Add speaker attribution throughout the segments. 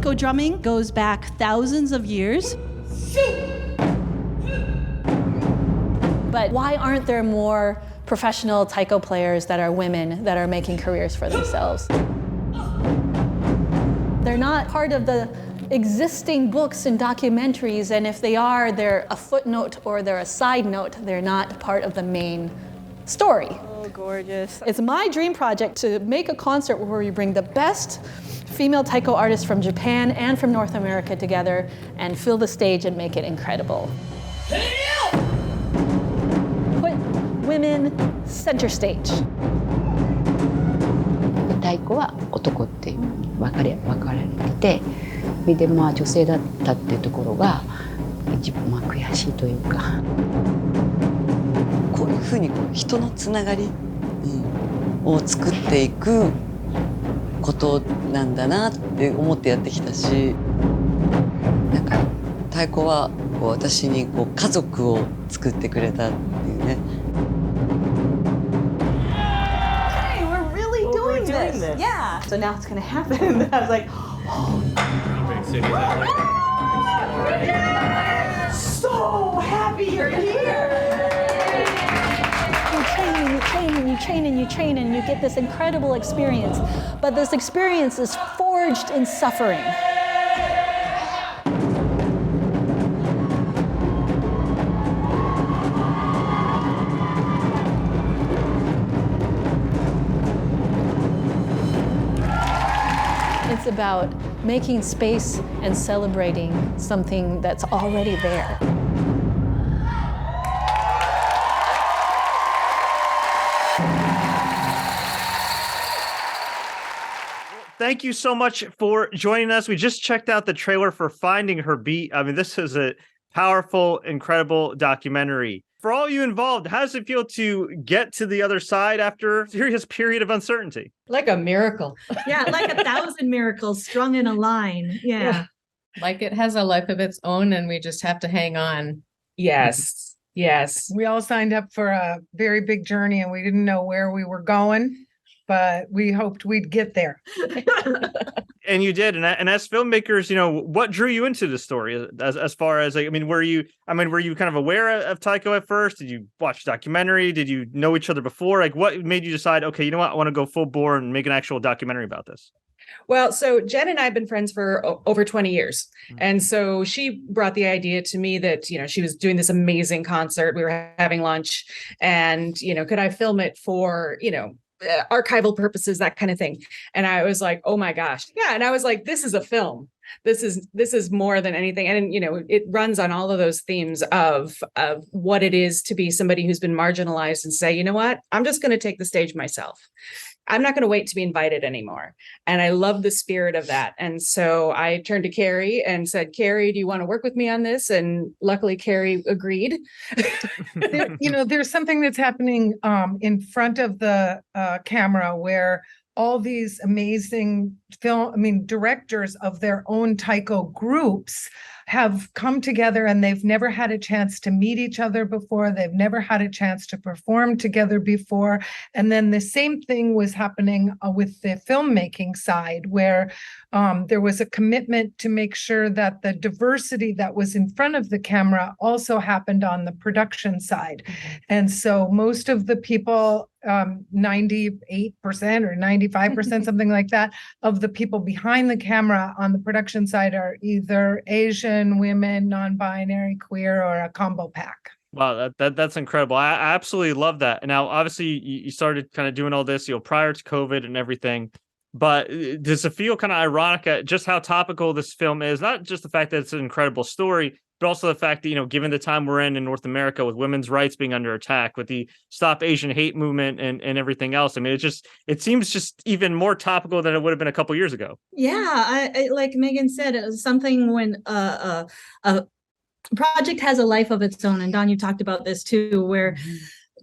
Speaker 1: Taiko drumming goes back thousands of years. But why aren't there more professional Taiko players that are women that are making careers for themselves? They're not part of the existing books and documentaries, and if they are, they're a footnote or they're a side note. They're not part of the main story.
Speaker 2: Oh, gorgeous.
Speaker 1: It's my dream project to make a concert where we bring the best female Taiko artists from Japan and from North America together and fill the stage and make it incredible. Put women center stage.
Speaker 3: 太鼓は男っていう分かれてて、それでまあ女性だったっていうところが一番まあ悔しいというか。
Speaker 4: こういうふうに人のつながりを作っていくことなんだなって思ってやってきたし、なんか太鼓はこう私にこう家族を作ってくれたっていうね。
Speaker 1: Hey, we're really doing this. Yeah. So now it's gonna happen. I was like, oh. So happy you're here. You train, and you get this incredible experience. But this experience is forged in suffering. It's about making space and celebrating something that's already there.
Speaker 5: Thank you so much for joining us. We just checked out the trailer for Finding Her Beat. I mean, this is a powerful, incredible documentary. For all you involved, how does it feel to get to the other side after a serious period of uncertainty?
Speaker 6: Like a miracle.
Speaker 2: Yeah, like 1,000 miracles strung in a line. Yeah.
Speaker 6: Like it has a life of its own and we just have to hang on.
Speaker 7: Yes. Yes. We all signed up for a very big journey and we didn't know where we were going, but we hoped we'd get there.
Speaker 5: And you did. And as filmmakers, you know, what drew you into the story as far as, like, were you kind of aware of Taiko at first? Did you watch the documentary? Did you know each other before? Like, what made you decide, okay, you know what, I want to go full bore and make an actual documentary about this?
Speaker 7: Well, so Jen and I have been friends for over 20 years. And so she brought the idea to me that, you know, she was doing this amazing concert. We were having lunch and, you know, could I film it for, you know, archival purposes, that kind of thing. And I was like, oh my gosh. Yeah. And I was like, this is a film. This is more than anything. And, you know, it runs on all of those themes of what it is to be somebody who's been marginalized and say, you know what, I'm just going to take the stage myself. I'm not going to wait to be invited anymore. And I love the spirit of that. And so I turned to Keri and said, Keri, do you want to work with me on this? And luckily Keri agreed. There's something that's happening in front of the camera where all these amazing directors of their own Taiko groups have come together and they've never had a chance to meet each other before. They've never had a chance to perform together before. And then the same thing was happening with the filmmaking side, where there was a commitment to make sure that the diversity that was in front of the camera also happened on the production side. Mm-hmm. And so most of the people, 98% or 95%, something like that, of the people behind the camera on the production side are either Asian, women, non-binary, queer, or a combo pack.
Speaker 5: Wow, that's incredible. I absolutely love that. And now, obviously, you started kind of doing all this, prior to COVID and everything. But does it feel kind of ironic at just how topical this film is? Not just the fact that it's an incredible story, but also the fact that, given the time we're in North America with women's rights being under attack, with the Stop Asian Hate movement and everything else. It seems just even more topical than it would have been a couple years ago.
Speaker 2: Yeah, I like Megan said, it was something when a project has a life of its own. And Don, you talked about this too, where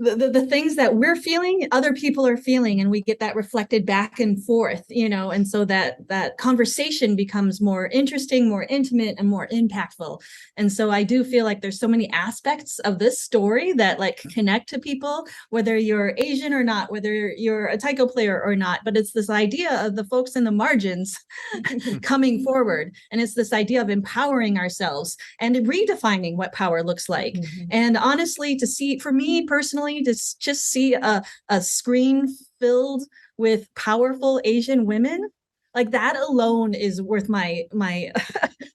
Speaker 1: the things that we're feeling, other people are feeling, and we get that reflected back and forth, and so that conversation becomes more interesting, more intimate, and more impactful. And so I do feel like there's so many aspects of this story that like connect to people, whether you're Asian or not, whether you're a Taiko player or not. But it's this idea of the folks in the margins coming forward, and it's this idea of empowering ourselves and redefining what power looks like. And honestly, to see, for me personally, to just see a screen filled with powerful Asian women, like that alone is worth my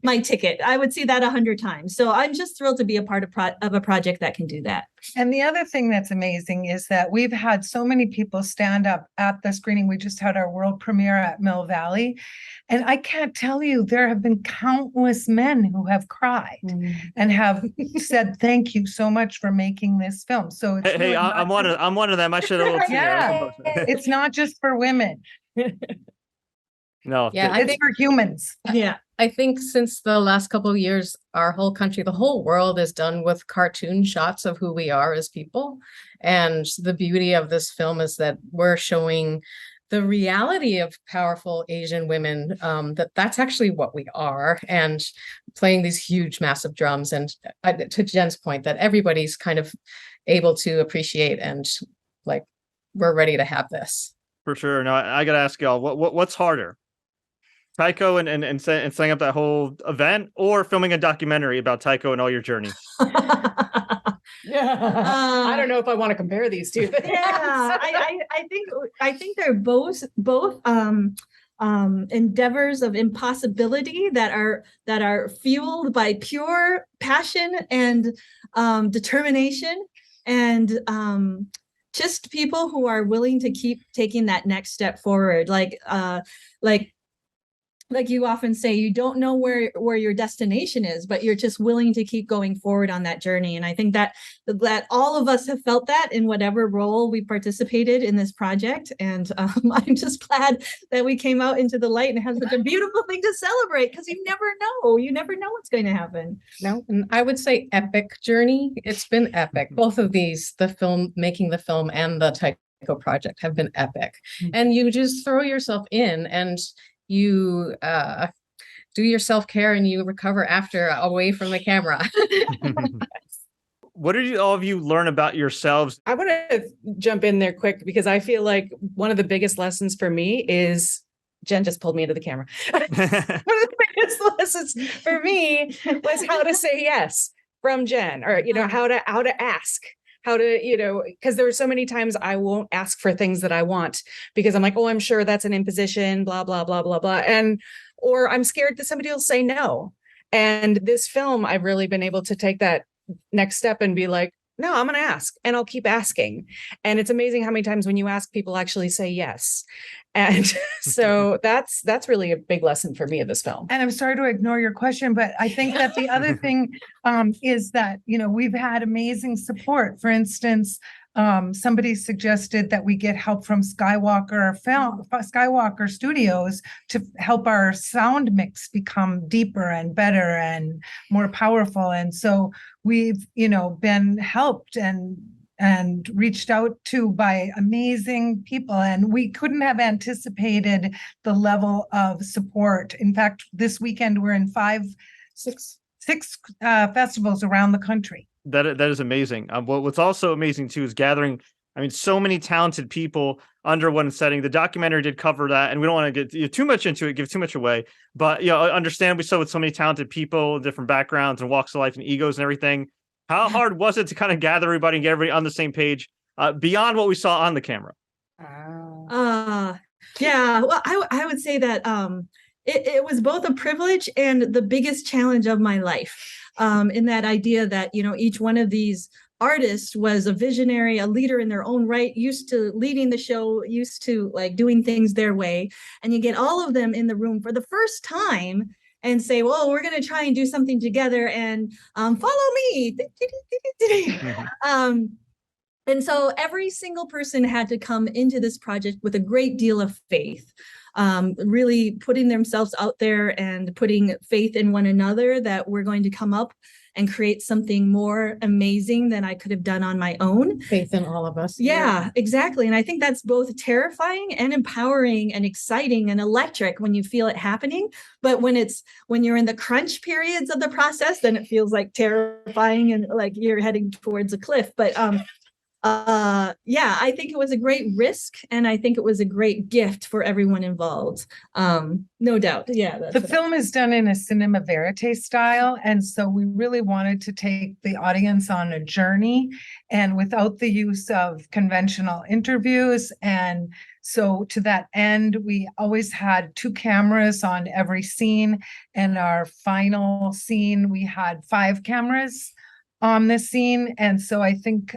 Speaker 1: my ticket. I would see that 100 times. So I'm just thrilled to be a part of a project that can do that.
Speaker 8: And the other thing that's amazing is that we've had so many people stand up at the screening. We just had our world premiere at Mill Valley. And I can't tell you, there have been countless men who have cried and have said, thank you so much for making this film. So it's
Speaker 5: hey, I'm one of them. I should have.
Speaker 8: Yeah, it's not just for women.
Speaker 5: No,
Speaker 6: Yeah,
Speaker 8: it's for humans.
Speaker 1: Yeah.
Speaker 6: I think since the last couple of years, our whole country, the whole world is done with cartoon shots of who we are as people. And the beauty of this film is that we're showing the reality of powerful Asian women, that's actually what we are, and playing these huge, massive drums. And to Jen's point, that everybody's kind of able to appreciate, and like, we're ready to have this.
Speaker 5: For sure. No, I got to ask y'all, what's harder? Taiko and setting up that whole event, or filming a documentary about Taiko and all your journey?
Speaker 7: I don't know if I want to compare these two things.
Speaker 1: Yeah, I think they're both endeavors of impossibility that are fueled by pure passion and determination, and just people who are willing to keep taking that next step forward. Like you often say, you don't know where your destination is, but you're just willing to keep going forward on that journey. And I think that all of us have felt that in whatever role we participated in this project. And I'm just glad that we came out into the light and had such a beautiful thing to celebrate, because you never know what's going to happen.
Speaker 6: No, and I would say epic journey. It's been epic. Both of these, the film, making the film and the Taiko project, have been epic. And you just throw yourself in, and you do your self-care, and you recover after, away from the camera.
Speaker 5: What did all of you learn about yourselves?
Speaker 7: I want to jump in there quick, because I feel like one of the biggest lessons for me is, Jen just pulled me into the camera. One of the biggest lessons for me was how to say yes from Jen, or, how to ask. How to, because there were so many times I won't ask for things that I want, because I'm like, oh, I'm sure that's an imposition, blah, blah, blah, blah, blah. Or I'm scared that somebody will say no. And this film, I've really been able to take that next step and be like, no, I'm going to ask, and I'll keep asking. And it's amazing how many times when you ask, people actually say yes. And so that's really a big lesson for me of this film.
Speaker 8: And I'm sorry to ignore your question, but I think that the other thing is that, we've had amazing support. For instance, somebody suggested that we get help from Skywalker Studios to help our sound mix become deeper and better and more powerful. And so we've, been helped and reached out to by amazing people, and we couldn't have anticipated the level of support. In fact, this weekend we're in six festivals around the country.
Speaker 5: That is amazing. What's also amazing too is gathering, so many talented people under one setting. The documentary did cover that, and we don't want to get too much into it, give too much away. But understandably so, with so many talented people, different backgrounds and walks of life and egos and everything. How hard was it to kind of gather everybody and get everybody on the same page beyond what we saw on the camera?
Speaker 1: Yeah, well, I would say that it was both a privilege and the biggest challenge of my life, in that idea that, each one of these artists was a visionary, a leader in their own right, used to leading the show, used to like doing things their way. And you get all of them in the room for the first time and say, well, we're going to try and do something together, and follow me. And so every single person had to come into this project with a great deal of faith, really putting themselves out there and putting faith in one another that we're going to come up and create something more amazing than I could have done on my own.
Speaker 6: Faith in all of us.
Speaker 1: Yeah, exactly. And I think that's both terrifying and empowering and exciting and electric when you feel it happening. But when you're in the crunch periods of the process, then it feels like terrifying and like you're heading towards a cliff. But yeah, I think it was a great risk, and I think it was a great gift for everyone involved. No doubt. Yeah.
Speaker 8: The film is done in a cinema verite style, and so we really wanted to take the audience on a journey, and without the use of conventional interviews. And so to that end, we always had 2 cameras on every scene, and our final scene, we had 5 cameras on the scene. And so I think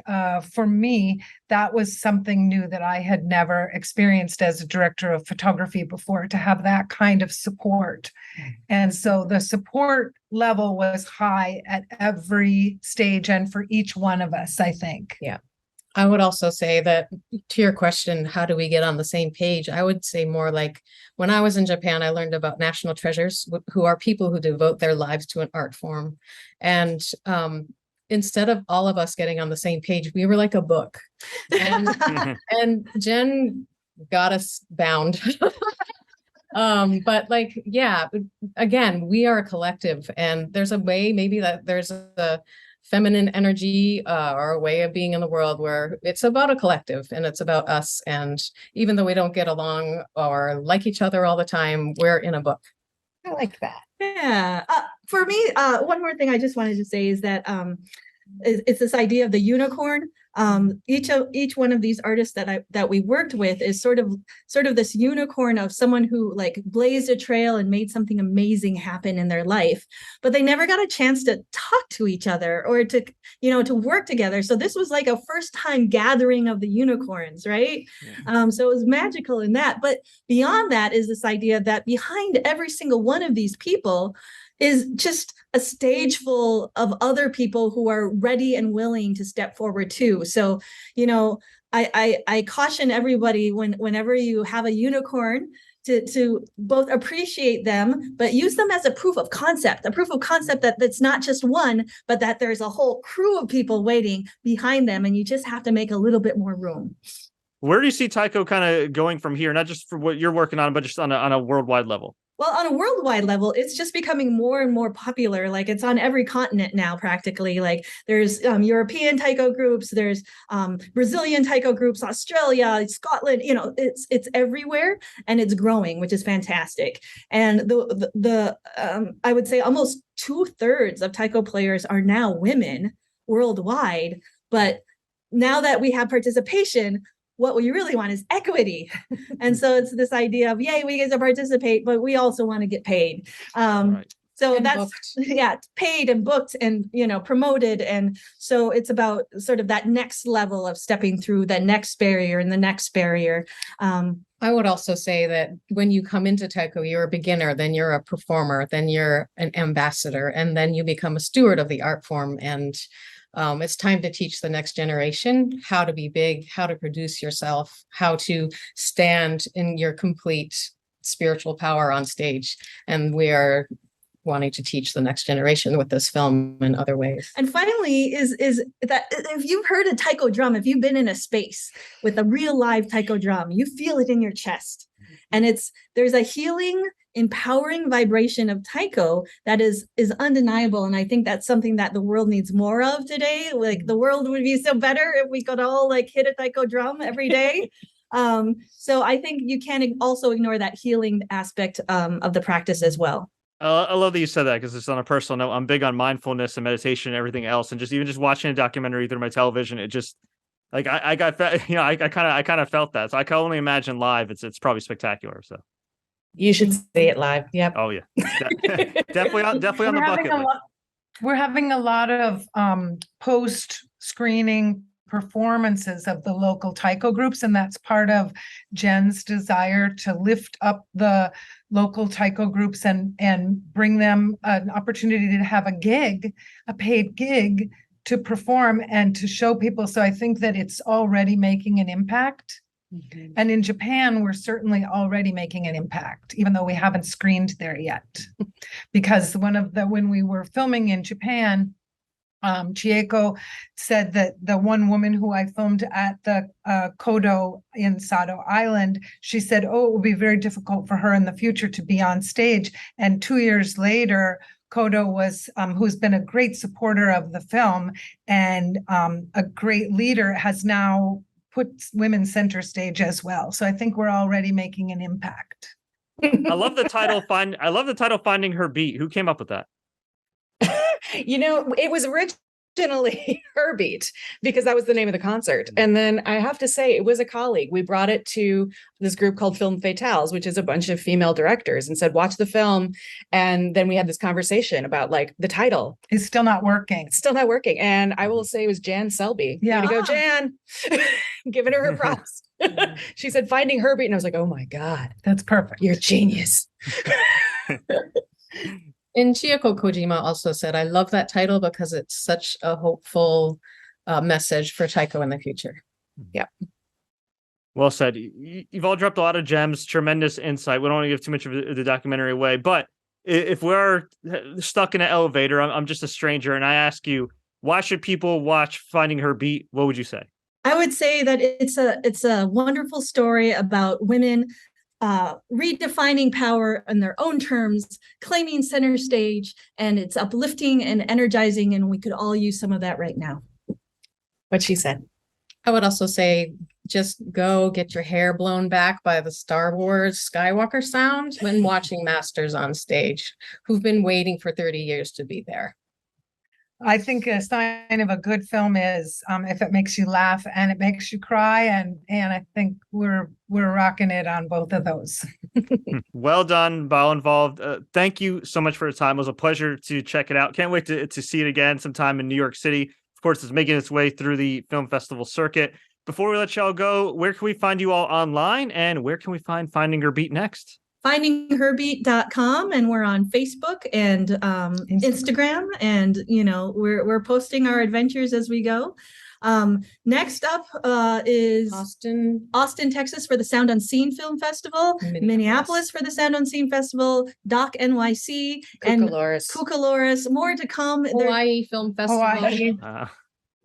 Speaker 8: for me, that was something new that I had never experienced as a director of photography before, to have that kind of support. And so the support level was high at every stage and for each one of us, I think.
Speaker 6: Yeah. I would also say that, to your question, how do we get on the same page? I would say more like, when I was in Japan, I learned about national treasures, who are people who devote their lives to an art form. And instead of all of us getting on the same page, we were like a book. And Jen got us bound. But like, yeah, again, we are a collective, and there's a way maybe that there's a feminine energy or a way of being in the world where it's about a collective and it's about us. And even though we don't get along or like each other all the time, we're in a book.
Speaker 8: I like that.
Speaker 1: Yeah. For me, one more thing I just wanted to say is that it's this idea of the unicorn. Each one of these artists that we worked with is sort of this unicorn of someone who like blazed a trail and made something amazing happen in their life, but they never got a chance to talk to each other or to work together. So this was like a first time gathering of the unicorns, right? Yeah. So it was magical in that. But beyond that is this idea that behind every single one of these people is just a stage full of other people who are ready and willing to step forward too. So, I caution everybody whenever you have a unicorn to both appreciate them, but use them as a proof of concept that's not just one, but that there's a whole crew of people waiting behind them, and you just have to make a little bit more room.
Speaker 5: Where do you see Taiko kind of going from here? Not just for what you're working on, but just on a worldwide level.
Speaker 1: Well, on a worldwide level, it's just becoming more and more popular. Like it's on every continent now, practically. Like there's European Taiko groups, there's Brazilian Taiko groups, Australia, Scotland. It's everywhere, and it's growing, which is fantastic. And the I would say almost 2/3 of Taiko players are now women worldwide. But now that we have participation, what we really want is equity. And so it's this idea of, yay, we get to participate, but we also want to get paid.
Speaker 5: Right.
Speaker 1: So
Speaker 6: And
Speaker 1: that's,
Speaker 6: booked.
Speaker 1: yeah, paid and booked and, promoted. And so it's about sort of that next level of stepping through that next barrier and the next barrier.
Speaker 6: I would also say that when you come into Taiko, you're a beginner, then you're a performer, then you're an ambassador, and then you become a steward of the art form. And it's time to teach the next generation how to be big, how to produce yourself, how to stand in your complete spiritual power on stage. And we are wanting to teach the next generation with this film in other ways.
Speaker 1: And finally is that if you've heard a taiko drum, if you've been in a space with a real live taiko drum, you feel it in your chest. And there's a healing, empowering vibration of taiko that is undeniable. And I think that's something that the world needs more of today. Like the world would be so better if we could all like hit a taiko drum every day. So I think you can't also ignore that healing aspect of the practice as well.
Speaker 5: I love that you said that, because it's on a personal note. I'm big on mindfulness and meditation and everything else. And just watching a documentary through my television, it just like I kind of felt that. So I can only imagine live. It's probably spectacular. So
Speaker 7: You should see it live. Yep.
Speaker 5: oh yeah, definitely on the bucket list.
Speaker 8: We're having a lot of post-screening performances of the local taiko groups, and that's part of Jen's desire to lift up the local taiko groups and bring them an opportunity to have a paid gig to perform and to show people. So I think that it's already making an impact. And in Japan, we're certainly already making an impact, even though we haven't screened there yet. Because when we were filming in Japan, Chieko said that the one woman who I filmed at the Kodo in Sado Island, she said, oh, it will be very difficult for her in the future to be on stage. And 2 years later, Kodo was, who's been a great supporter of the film and a great leader, has now put women center stage as well. So I think we're already making an impact.
Speaker 5: I love the title. Finding Her Beat. Who came up with that?
Speaker 7: It was originally Her Beat because that was the name of the concert. And then I have to say, it was a colleague. We brought it to this group called Film Fatales, which is a bunch of female directors, and said, watch the film. And then we had this conversation about like the title.
Speaker 8: It's still not working.
Speaker 7: It's still not working. And I will say it was Jan Selby.
Speaker 8: Yeah.
Speaker 7: Way to go, Jan. Giving her props. She said, Finding Her Beat. And I was like, oh my God,
Speaker 8: That's perfect.
Speaker 7: you're a genius.
Speaker 6: And Chieko Kojima also said, I love that title because it's such a hopeful message for Taiko in the future.
Speaker 7: Yeah.
Speaker 5: Well said. You've all dropped a lot of gems, tremendous insight. We don't want to give too much of the documentary away, but if we're stuck in an elevator, I'm just a stranger, and I ask you, why should people watch Finding Her Beat? What would you say?
Speaker 1: I would say that it's a wonderful story about women redefining power on their own terms, claiming center stage, and it's uplifting and energizing, and we could all use some of that right now.
Speaker 7: What she said.
Speaker 6: I would also say, just go get your hair blown back by the Star Wars Skywalker sound when watching Masters on stage, who've been waiting for 30 years to be there.
Speaker 8: I think a sign of a good film is if it makes you laugh and it makes you cry, and I think we're rocking it on both of those.
Speaker 5: Well done, by all involved. Thank you so much for your time. It was a pleasure to check it out. Can't wait to see it again sometime in New York City. Of course, it's making its way through the film festival circuit. Before we let y'all go, where can we find you all online, and where can we find Finding Her Beat next?
Speaker 1: findingherbeat.com, and we're on Facebook and Instagram, and we're posting our adventures as we go. Next up is Austin, Texas for the Sound Unseen Film Festival, Minneapolis for the Sound Unseen Festival, Doc NYC, and Cucaloris. More to come.
Speaker 6: Hawaii Film Festival.
Speaker 8: Hawaii.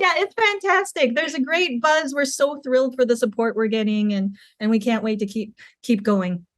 Speaker 1: Yeah, it's fantastic. There's a great buzz. We're so thrilled for the support we're getting, and we can't wait to keep going.